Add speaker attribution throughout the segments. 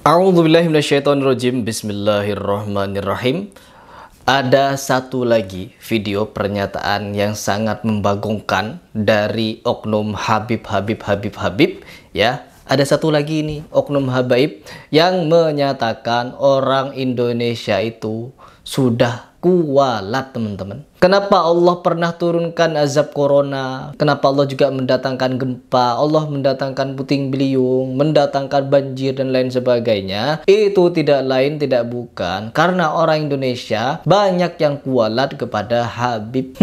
Speaker 1: A'udzubillahi minasyaitonirrajim. Bismillahirrahmanirrahim. Ada satu lagi video pernyataan yang sangat membagongkan dari oknum Habib ya. Ada satu lagi nih oknum habaib yang menyatakan orang Indonesia itu sudah kualat, teman-teman. Kenapa Allah pernah turunkan azab corona? Kenapa Allah juga mendatangkan gempa? Allah mendatangkan puting beliung, mendatangkan banjir dan lain sebagainya. Itu tidak lain tidak bukan karena orang Indonesia banyak yang kualat kepada Habib.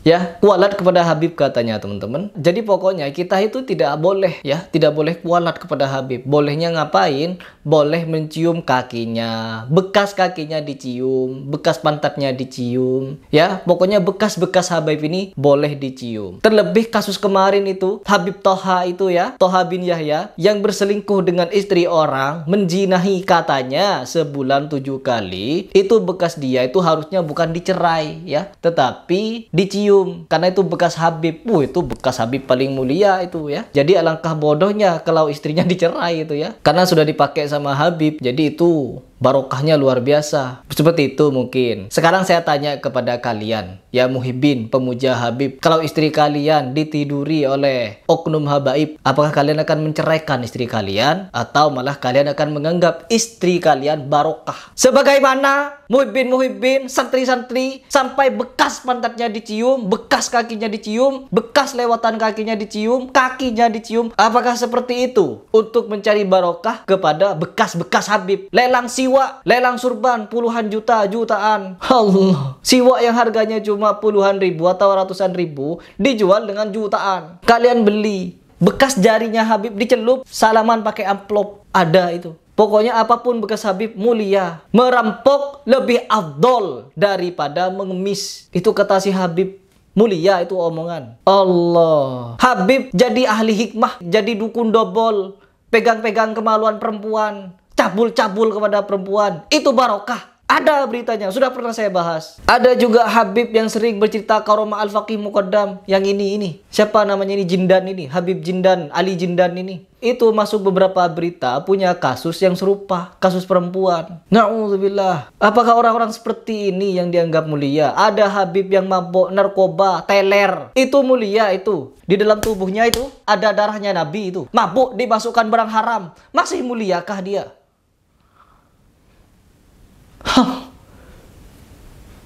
Speaker 1: Ya, kualat kepada Habib katanya, teman-teman. Jadi pokoknya kita itu tidak boleh ya, tidak boleh kualat kepada Habib. Bolehnya ngapain? Boleh mencium kakinya, bekas kakinya dicium, bekas pantatnya dicium. Ya, pokoknya bekas-bekas Habib ini boleh dicium. Terlebih kasus kemarin itu Habib Toha itu ya, Toha bin Yahya yang berselingkuh dengan istri orang, menjinahi katanya sebulan 7 kali. Itu bekas dia itu harusnya bukan dicerai ya, tetapi dicium. Karena itu bekas Habib. Itu bekas Habib paling mulia itu ya. Jadi alangkah bodohnya kalau istrinya dicerai itu ya. Karena sudah dipakai sama Habib. Jadi itu barokahnya luar biasa. Seperti itu mungkin. Sekarang saya tanya kepada kalian, ya muhibbin, pemuja Habib. Kalau istri kalian ditiduri oleh oknum habaib, apakah kalian akan menceraikan istri kalian? Atau malah kalian akan menganggap istri kalian barokah? Sebagaimana muhibbin, santri-santri, sampai bekas pantatnya dicium, bekas kakinya dicium, bekas lewatan kakinya dicium, kakinya dicium. Apakah seperti itu untuk mencari barokah kepada bekas-bekas Habib? Lelang siwa, lelang surban puluhan juta, jutaan. Allah, siwa yang harganya cuma puluhan ribu atau ratusan ribu dijual dengan jutaan. Kalian beli bekas jarinya Habib dicelup, salaman pakai amplop, ada itu. Pokoknya apapun bekas Habib mulia. Merampok lebih afdol daripada mengemis. Itu kata si Habib. Mulia itu omongan. Allah. Habib jadi ahli hikmah, jadi dukun dobol, pegang-pegang kemaluan perempuan, cabul-cabul kepada perempuan. Itu barokah. Ada beritanya, sudah pernah saya bahas. Ada juga Habib yang sering bercerita karomah Al-Faqih Muqaddam. Yang ini. Siapa namanya ini? Jindan ini. Habib Jindan, Ali Jindan ini. Itu masuk beberapa berita punya kasus yang serupa. Kasus perempuan. Na'udzubillah. Apakah orang-orang seperti ini yang dianggap mulia? Ada Habib yang mabuk narkoba, teler. Itu mulia itu. Di dalam tubuhnya itu ada darahnya Nabi itu. Mabuk dimasukkan barang haram. Masih muliakah dia?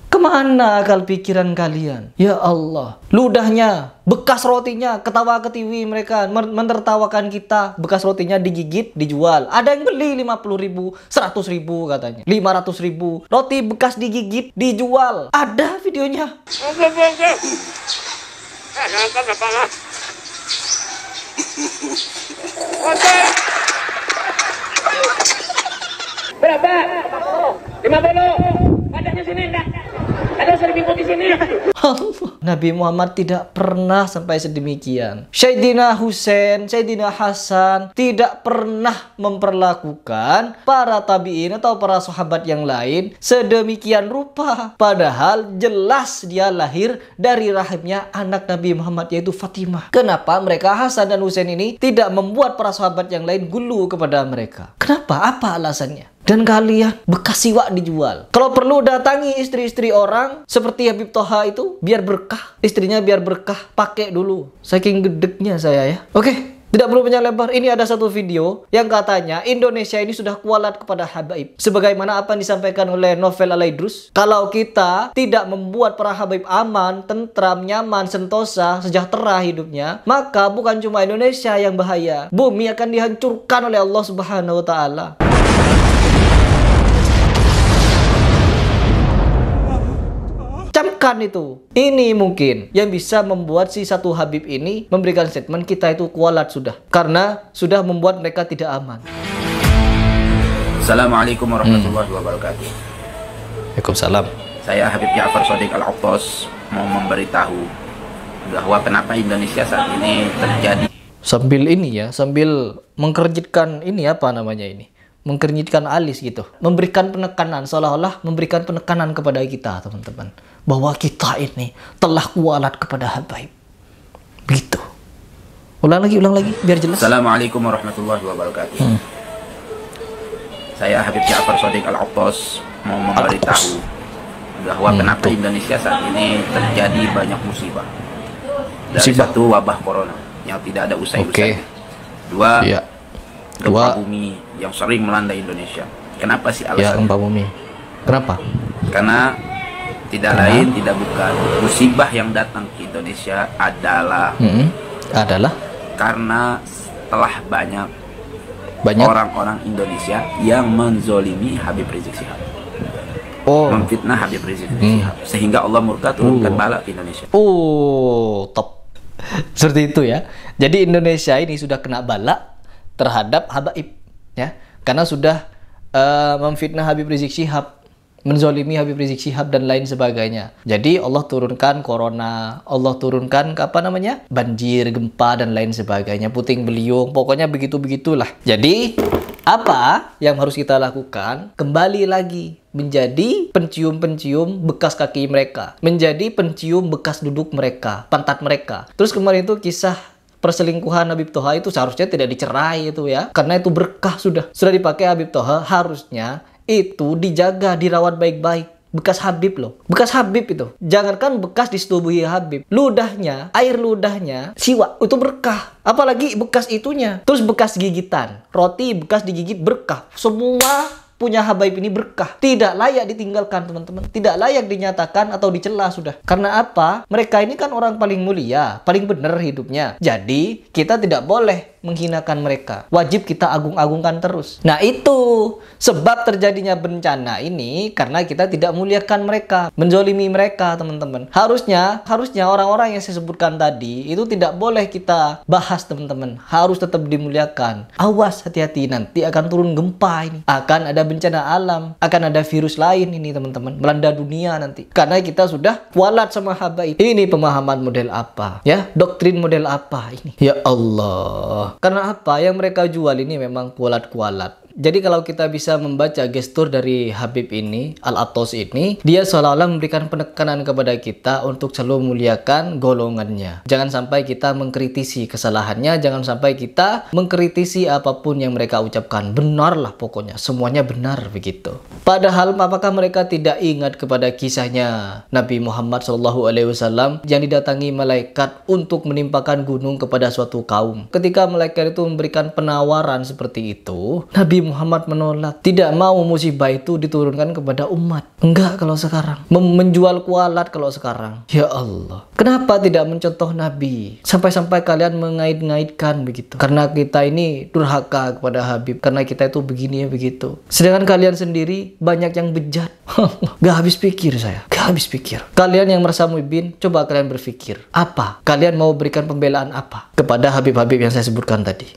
Speaker 1: Kemana akal pikiran kalian? Ya Allah. Ludahnya, bekas rotinya, ketawa ketiwi mereka, menertawakan kita. Bekas rotinya digigit, dijual. Ada yang beli 50 ribu, 100 ribu katanya, 500 ribu. Roti bekas digigit, dijual. Ada videonya.
Speaker 2: Berapa? 50. Adanya sini enggak? Ada serpingkut di sini.
Speaker 1: Nabi Muhammad tidak pernah sampai sedemikian. Sayyidina Husain, Sayyidina Hasan tidak pernah memperlakukan para tabi'in atau para sahabat yang lain sedemikian rupa. Padahal jelas dia lahir dari rahimnya anak Nabi Muhammad, yaitu Fatimah. Kenapa mereka Hasan dan Husain ini tidak membuat para sahabat yang lain gulu kepada mereka? Kenapa? Apa alasannya? Dan kalian bekas siwak dijual. Kalau perlu datangi istri-istri orang seperti Habib Toha itu biar berkah. Istrinya biar berkah, pakai dulu. Saking gedeknya saya ya. Oke, tidak perlu panjang lebar. Ini ada satu video yang katanya Indonesia ini sudah kualat kepada habaib. Sebagaimana apa yang disampaikan oleh Novel Alaidrus. Kalau kita tidak membuat para habaib aman, tentram, nyaman, sentosa, sejahtera hidupnya, maka bukan cuma Indonesia yang bahaya. Bumi akan dihancurkan oleh Allah Subhanahu wa Ta'ala. Camkan itu. Ini mungkin yang bisa membuat si satu Habib ini memberikan statement kita itu kualat sudah. Karena sudah membuat mereka tidak aman.
Speaker 3: Assalamualaikum warahmatullahi wabarakatuh.
Speaker 1: Waalaikumsalam.
Speaker 3: Saya Habib Ja'far Shadiq Al-Aqtas mau memberitahu bahwa kenapa Indonesia saat ini terjadi.
Speaker 1: Sambil ini ya, sambil mengkerjitkan ini apa namanya ini? Mengkerjitkan alis gitu. Memberikan penekanan, seolah-olah memberikan penekanan kepada kita, teman-teman. Bahwa kita ini telah kualat kepada habaib. Begitu. Ulang lagi, biar jelas.
Speaker 3: Assalamualaikum warahmatullahi wabarakatuh. Saya Habib Ja'far Shadiq Al-Attas mau memberitahu bahwa kenapa Indonesia saat ini terjadi banyak musibah. Dari satu, wabah corona yang tidak ada usai-usai. Dua, gempa bumi yang sering melanda Indonesia. Kenapa sih alasannya?
Speaker 1: Gempa bumi. Kenapa?
Speaker 3: Karena tidak lain, tidak bukan, musibah yang datang ke Indonesia adalah karena telah banyak orang-orang Indonesia yang menzolimi Habib Rizik Syihab, memfitnah Habib Rizik Syihab, sehingga Allah murka turunkan bala ke Indonesia.
Speaker 1: Top. Seperti itu ya. Jadi Indonesia ini sudah kena bala terhadap Habaib, ya, karena sudah memfitnah Habib Rizik Syihab, menzolimi Habib Rizik Syihab dan lain sebagainya. Jadi Allah turunkan corona, Allah turunkan banjir, gempa dan lain sebagainya, puting beliung, pokoknya begitu-begitulah. Jadi apa yang harus kita lakukan? Kembali lagi menjadi pencium-pencium bekas kaki mereka, menjadi pencium bekas duduk mereka, pantat mereka. Terus kemarin itu kisah perselingkuhan Habib Toha itu seharusnya tidak dicerai itu ya, karena itu berkah sudah dipakai Habib Toha, harusnya itu dijaga, dirawat baik-baik. Bekas Habib loh, bekas Habib itu, jangankan bekas disetubuhi Habib, ludahnya, air ludahnya, siwak itu berkah, apalagi bekas itunya. Terus bekas gigitan, roti bekas digigit berkah, semua punya Habaib ini berkah, tidak layak ditinggalkan teman-teman, tidak layak dinyatakan atau dicela sudah. Karena apa? Mereka ini kan orang paling mulia, paling benar hidupnya. Jadi kita tidak boleh menghinakan mereka, wajib kita agung-agungkan terus. Nah itu sebab terjadinya bencana ini karena kita tidak muliakan mereka, menzolimi mereka teman-teman. Harusnya orang-orang yang saya sebutkan tadi itu tidak boleh kita bahas teman-teman, harus tetap dimuliakan. Awas, hati-hati, nanti akan turun gempa ini, akan ada bencana alam, akan ada virus lain ini teman-teman, melanda dunia nanti, karena kita sudah kualat sama Habaib. Ini pemahaman model apa ya, doktrin model apa ini, ya Allah. Karena apa yang mereka jual ini memang kualat-kualat. Jadi kalau kita bisa membaca gestur dari Habib ini, Al-Attas ini, dia seolah-olah memberikan penekanan kepada kita untuk selalu memuliakan golongannya. Jangan sampai kita mengkritisi kesalahannya, jangan sampai kita mengkritisi apapun yang mereka ucapkan. Benarlah pokoknya, semuanya benar begitu. Padahal apakah mereka tidak ingat kepada kisahnya Nabi Muhammad SAW yang didatangi malaikat untuk menimpakan gunung kepada suatu kaum. Ketika malaikat itu memberikan penawaran seperti itu, Nabi Muhammad menolak, tidak mau musibah itu diturunkan kepada umat. Enggak kalau sekarang, menjual kualat kalau sekarang. Ya Allah, kenapa tidak mencontoh Nabi? Sampai-sampai kalian mengait-ngaitkan begitu. Karena kita ini durhaka kepada Habib, karena kita itu begini ya begitu. Sedangkan kalian sendiri banyak yang bejat. Gak habis pikir saya, gak habis pikir. Kalian yang merasa muibin, coba kalian berpikir, apa? Kalian mau berikan pembelaan apa kepada Habib-Habib yang saya sebutkan tadi?